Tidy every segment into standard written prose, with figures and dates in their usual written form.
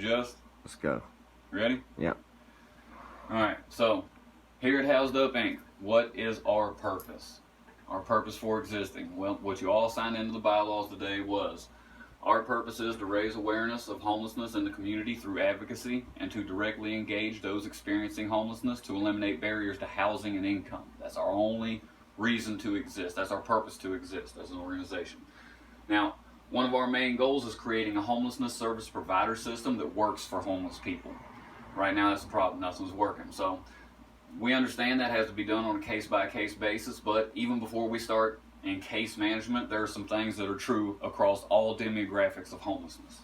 adjust? Let's go. Ready? Yeah. Alright, so here at Housed Up Inc., what is our purpose? Our purpose for existing? Well, what you all signed into the bylaws today was our purpose is to raise awareness of homelessness in the community through advocacy and to directly engage those experiencing homelessness to eliminate barriers to housing and income. That's our only reason to exist. That's our purpose to exist as an organization. Now, one of our main goals is creating a homelessness service provider system that works for homeless people. Right now, that's the problem. Nothing's working. So we understand that has to be done on a case-by-case basis, but even before we start in case management, there are some things that are true across all demographics of homelessness.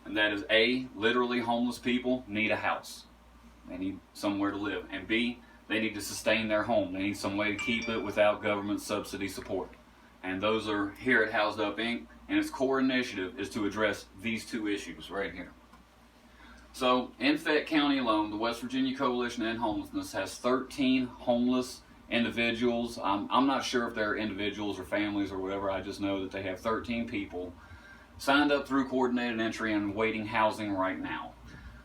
And that is A, literally homeless people need a house. They need somewhere to live. And B, they need to sustain their home. They need some way to keep it without government subsidy support. And those are here at Housed Up Inc., and its core initiative is to address these two issues right here. So, in Fayette County alone, the West Virginia Coalition to End Homelessness has 13 homeless individuals. I'm not sure if they're individuals or families or whatever. I just know that they have 13 people signed up through coordinated entry and waiting housing right now.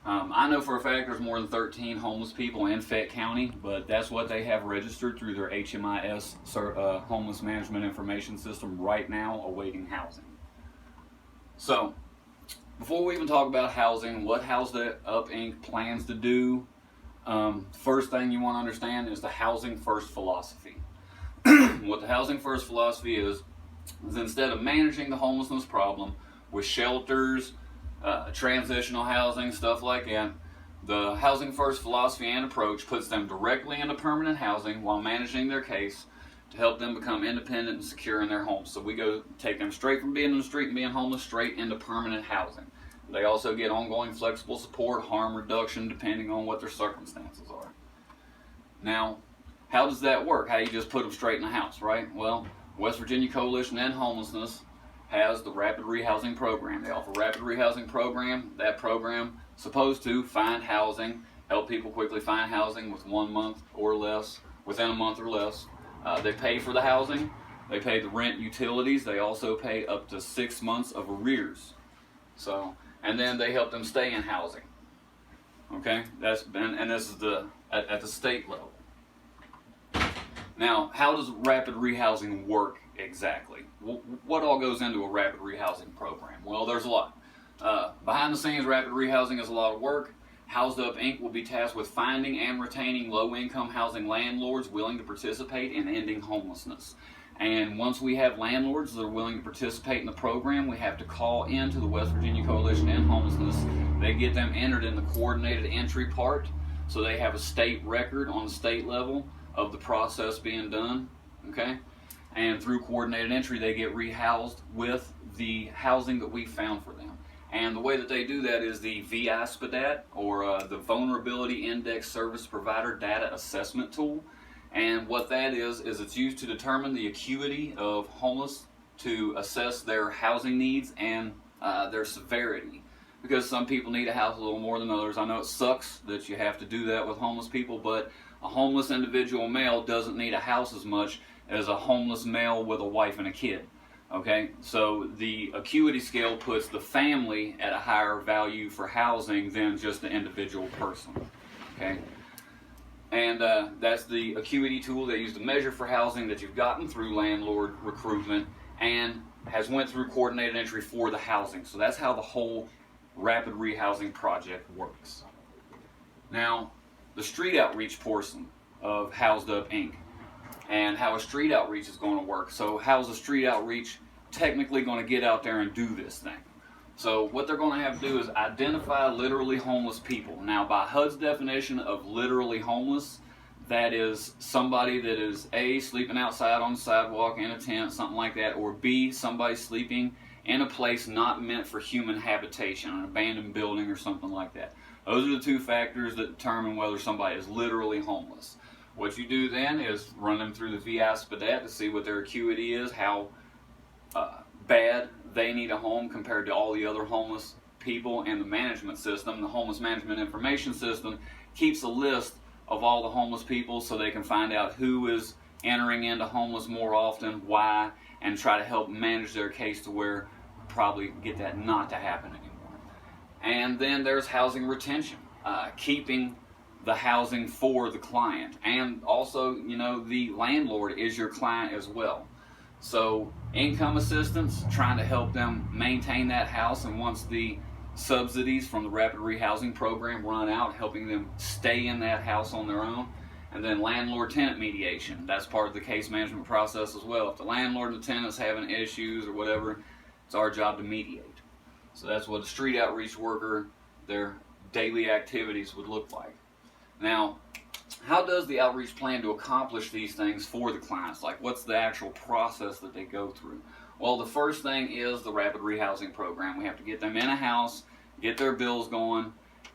I know for a fact there's more than 13 homeless people in Fayette County, but that's what they have registered through their HMIS Homeless Management Information System right now, awaiting housing. So, before we even talk about housing, what Housed Up Inc. plans to do, first thing you want to understand is the Housing First philosophy. What the Housing First philosophy is instead of managing the homelessness problem with shelters, transitional housing, stuff like that, the Housing First philosophy and approach puts them directly into permanent housing while managing their case to help them become independent and secure in their homes. So we go take them straight from being on the street and being homeless straight into permanent housing. They also get ongoing flexible support, harm reduction, depending on what their circumstances are. Now, how does that work? How you just put them straight in the house, right? Well, West Virginia Coalition to End Homelessness has the Rapid Rehousing Program. They offer Rapid Rehousing Program. That program is supposed to find housing, help people quickly find housing with 1 month or less, within a month or less. They pay for the housing. They pay the rent, utilities. They also pay up to 6 months of arrears. So, and then they help them stay in housing. Okay, and this is at the state level. Now, how does rapid rehousing work exactly? What all goes into a rapid rehousing program? Well, there's a lot. Behind the scenes, rapid rehousing is a lot of work. Housed Up Inc. will be tasked with finding and retaining low-income housing landlords willing to participate in ending homelessness. And once we have landlords that are willing to participate in the program, we have to call into the West Virginia Coalition to End Homelessness. They get them entered in the coordinated entry part, so they have a state record on the state level of the process being done, okay? And through coordinated entry, they get rehoused with the housing that we found for them. And the way that they do that is the VISPDAT, or the Vulnerability Index Service Provider Data Assessment Tool. And what that is it's used to determine the acuity of homeless, to assess their housing needs and their severity. Because some people need a house a little more than others. I know it sucks that you have to do that with homeless people, but a homeless individual male doesn't need a house as much as a homeless male with a wife and a kid. Okay, so the acuity scale puts the family at a higher value for housing than just the individual person. Okay, and that's the acuity tool they use to measure for housing that you've gotten through landlord recruitment and has went through coordinated entry for the housing. So that's how the whole rapid rehousing project works. Now, the street outreach portion of Housed Up Inc. and how a street outreach is going to work. So how's a street outreach technically going to get out there and do this thing? So what they're going to have to do is identify literally homeless people. Now, by HUD's definition of literally homeless, that is somebody that is A, sleeping outside on the sidewalk in a tent, something like that, or B, somebody sleeping in a place not meant for human habitation, an abandoned building or something like that. Those are the two factors that determine whether somebody is literally homeless. What you do then is run them through the VISPDAT to see what their acuity is, how bad they need a home compared to all the other homeless people, and the management system, the Homeless Management Information System, keeps a list of all the homeless people so they can find out who is entering into homeless more often, why, and try to help manage their case to where probably get that not to happen anymore. And then there's housing retention, keeping the housing for the client. And also, you know, the landlord is your client as well. So income assistance, trying to help them maintain that house, and once the subsidies from the Rapid Rehousing Program run out, helping them stay in that house on their own. And then landlord-tenant mediation, that's part of the case management process as well. If the landlord and the tenant's having issues or whatever, it's our job to mediate. So that's what a street outreach worker, their daily activities would look like. Now, how does the outreach plan to accomplish these things for the clients? Like, what's the actual process that they go through? Well, the first thing is the Rapid Rehousing Program. We have to get them in a house, get their bills going,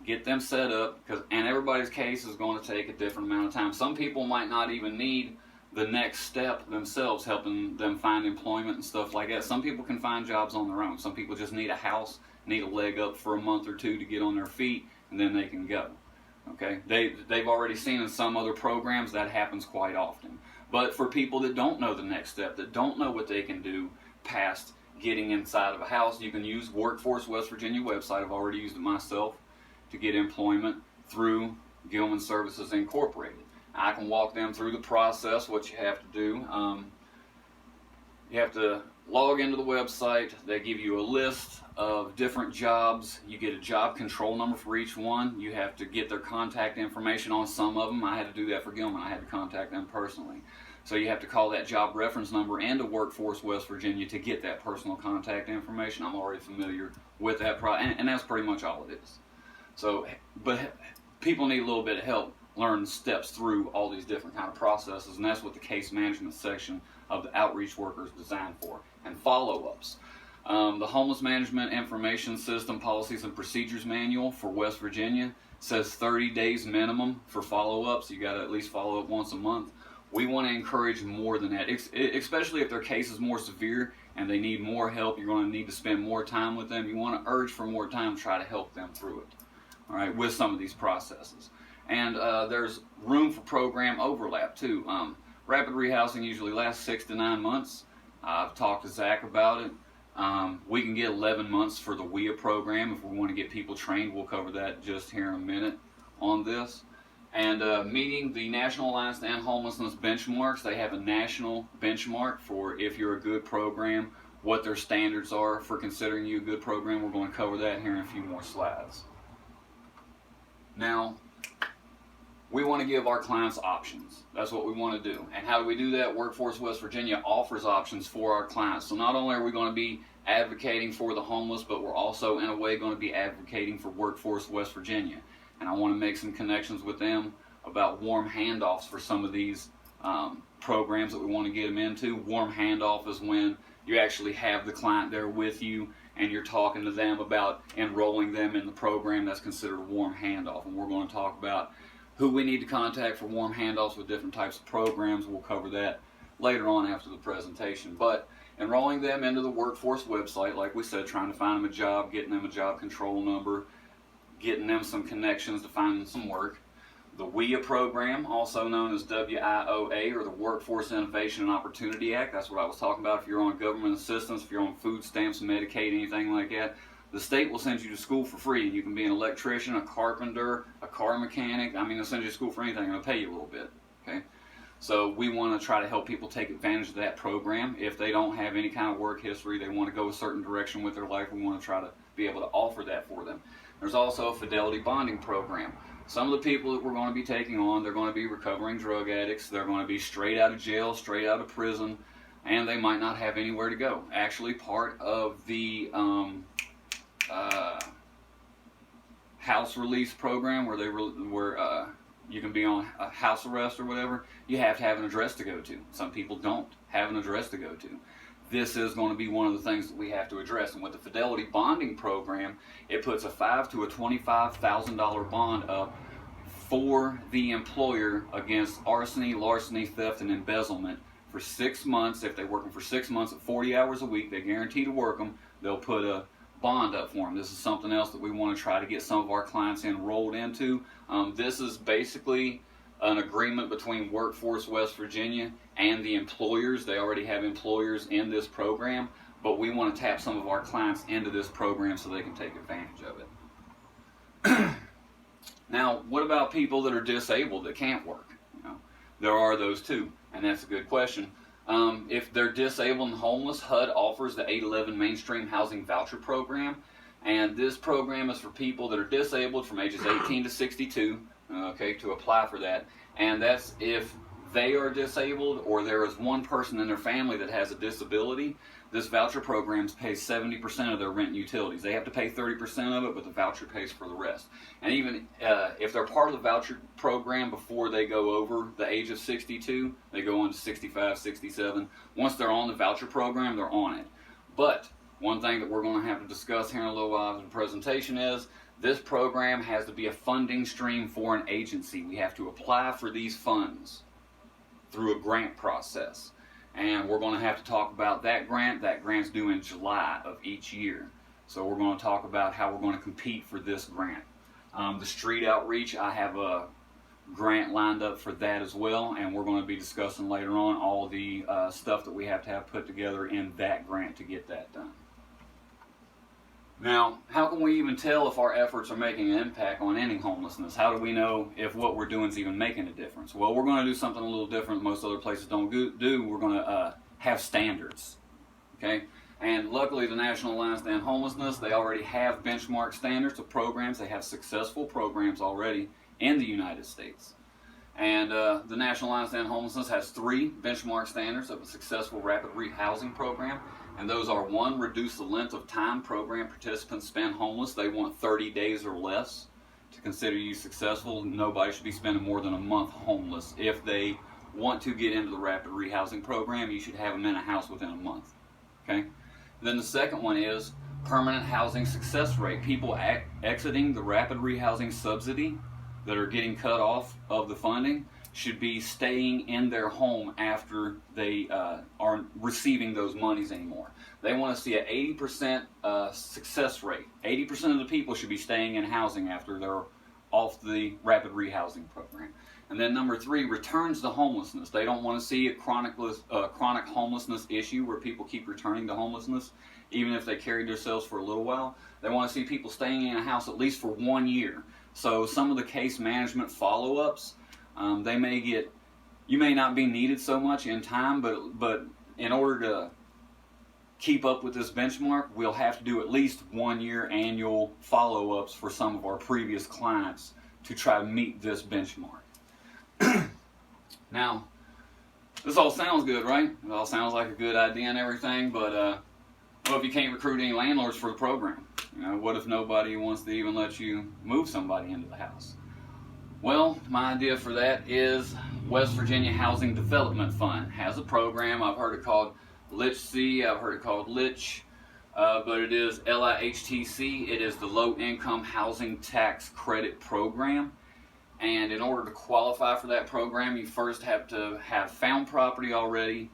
get them set up, and everybody's case is going to take a different amount of time. Some people might not even need the next step themselves, helping them find employment and stuff like that. Some people can find jobs on their own. Some people just need a house, need a leg up for a month or two to get on their feet, and then they can go. Okay, they've already seen in some other programs that happens quite often. But for people that don't know the next step, that don't know what they can do past getting inside of a house, you can use Workforce West Virginia website. I've already used it myself to get employment through Gilman Services Incorporated. I can walk them through the process, what you have to do. You have to log into the website. They give you a list of different jobs. You get a job control number for each one. You have to get their contact information on some of them. I had to do that for Gilman. I had to contact them personally. So you have to call that job reference number into Workforce West Virginia to get that personal contact information. I'm already familiar with that, and that's pretty much all it is. So, but people need a little bit of help learn steps through all these different kind of processes, and that's what the case management section of the outreach worker is designed for. And follow-ups. The Homeless Management Information System Policies and Procedures Manual for West Virginia says 30 days minimum for follow-ups. You got to at least follow up once a month. We want to encourage more than that, especially if their case is more severe and they need more help. You're going to need to spend more time with them. You want to urge for more time to try to help them through it, all right, with some of these processes. And there's room for program overlap too. Rapid rehousing usually lasts 6 to 9 months. I've talked to Zach about it. We can get 11 months for the WIA program if we want to get people trained. We'll cover that just here in a minute on this. And meeting the National Alliance to End Homelessness benchmarks. They have a national benchmark for if you're a good program, what their standards are for considering you a good program. We're going to cover that here in a few more slides. Now, we want to give our clients options. That's what we want to do. And how do we do that? Workforce West Virginia offers options for our clients. So not only are we going to be advocating for the homeless, but we're also in a way going to be advocating for Workforce West Virginia. And I want to make some connections with them about warm handoffs for some of these programs that we want to get them into. Warm handoff is when you actually have the client there with you and you're talking to them about enrolling them in the program. That's considered a warm handoff. And we're going to talk about who we need to contact for warm handoffs with different types of programs. We'll cover that later on after the presentation. But enrolling them into the Workforce website, like we said, trying to find them a job, getting them a job control number, getting them some connections to find them some work. The WIA program, also known as WIOA, or the Workforce Innovation and Opportunity Act. That's what I was talking about. If you're on government assistance, if you're on food stamps, Medicaid, anything like that, the state will send you to school for free. You can be an electrician, a carpenter, a car mechanic. I mean, they'll send you to school for anything. They'll pay you a little bit. Okay. So we want to try to help people take advantage of that program. If they don't have any kind of work history, they want to go a certain direction with their life, we want to try to be able to offer that for them. There's also a fidelity bonding program. Some of the people that we're going to be taking on, they're going to be recovering drug addicts. They're going to be straight out of jail, straight out of prison, and they might not have anywhere to go. Actually, part of the house release program where you can be on a house arrest or whatever, you have to have an address to go to. Some people don't have an address to go to. This is going to be one of the things that we have to address. And with the Fidelity Bonding Program, it puts a $5,000 to a $25,000 bond up for the employer against arson, larceny, theft, and embezzlement for 6 months. If they're working for 6 months at 40 hours a week, they guarantee to work them, they'll put a bond up for them. This is something else that we want to try to get some of our clients enrolled into. This is basically an agreement between Workforce West Virginia and the employers. They already have employers in this program, but we want to tap some of our clients into this program so they can take advantage of it. Now, what about people that are disabled that can't work? There are those too, and that's a good question. If they're disabled and homeless, HUD offers the 811 Mainstream Housing Voucher Program, and this program is for people that are disabled from ages 18 to 62, okay, to apply for that. And that's if they are disabled or there is one person in their family that has a disability. This voucher program pays 70% of their rent and utilities. They have to pay 30% of it, but the voucher pays for the rest. And even if they're part of the voucher program before they go over the age of 62, they go on to 65, 67. Once they're on the voucher program, they're on it. But one thing that we're going to have to discuss here in a little while in the presentation is this program has to be a funding stream for an agency. We have to apply for these funds through a grant process. And we're going to have to talk about that grant. That grant's due in July of each year. So we're going to talk about how we're going to compete for this grant. The street outreach, I have a grant lined up for that as well, and we're going to be discussing later on all the stuff that we have to have put together in that grant to get that done. Now, how can we even tell if our efforts are making an impact on ending homelessness? How do we know if what we're doing is even making a difference? Well, we're going to do something a little different most other places don't do. We're going to have standards, okay? And luckily, the National Alliance to End Homelessness, they already have benchmark standards of programs. They have successful programs already in the United States. And the National Alliance to End Homelessness has 3 benchmark standards of a successful rapid rehousing program. And those are: 1, reduce the length of time program participants spend homeless. They want 30 days or less to consider you successful. Nobody should be spending more than a month homeless. If they want to get into the rapid rehousing program, you should have them in a house within a month. Okay? Then the second one is permanent housing success rate. People exiting the rapid rehousing subsidy that are getting cut off of the funding should be staying in their home after they aren't receiving those monies anymore. They want to see an 80% success rate. 80% of the people should be staying in housing after they're off the rapid rehousing program. And then number 3, returns to homelessness. They don't want to see a chronic homelessness issue where people keep returning to homelessness, even if they carried themselves for a little while. They want to see people staying in a house at least for 1 year. So some of the case management follow-ups, you may not be needed so much in time, but in order to keep up with this benchmark, we'll have to do at least 1 year annual follow-ups for some of our previous clients to try to meet this benchmark. Now, this all sounds good, right? It all sounds like a good idea and everything, but what if you can't recruit any landlords for the program? What if nobody wants to even let you move somebody into the house? Well, my idea for that is West Virginia Housing Development Fund has a program. I've heard it called LIHTC, I've heard it called LIHTC, but it is LIHTC. It is the Low Income Housing Tax Credit Program. And in order to qualify for that program, you first have to have found property already.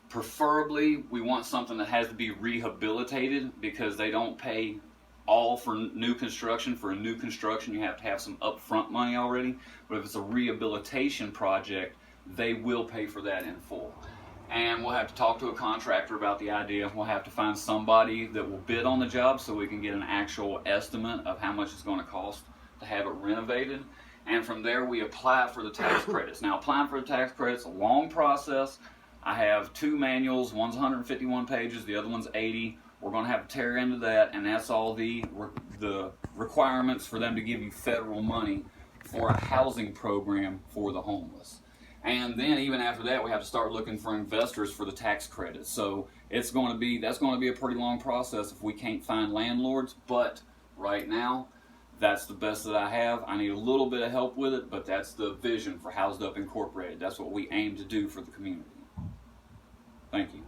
Preferably, we want something that has to be rehabilitated because they don't pay all for new construction. For a new construction, you have to have some upfront money already. But if it's a rehabilitation project, they will pay for that in full. And we'll have to talk to a contractor about the idea. We'll have to find somebody that will bid on the job so we can get an actual estimate of how much it's going to cost to have it renovated. And from there, we apply for the tax credits. Now, applying for the tax credits is a long process. I have 2 manuals. One's 151 pages, the other one's 80. We're going to have to tear into that, and that's all the requirements for them to give you federal money for a housing program for the homeless. And then even after that, we have to start looking for investors for the tax credits. So that's going to be a pretty long process if we can't find landlords. But right now, that's the best that I have. I need a little bit of help with it, but that's the vision for Housed Up Incorporated. That's what we aim to do for the community. Thank you.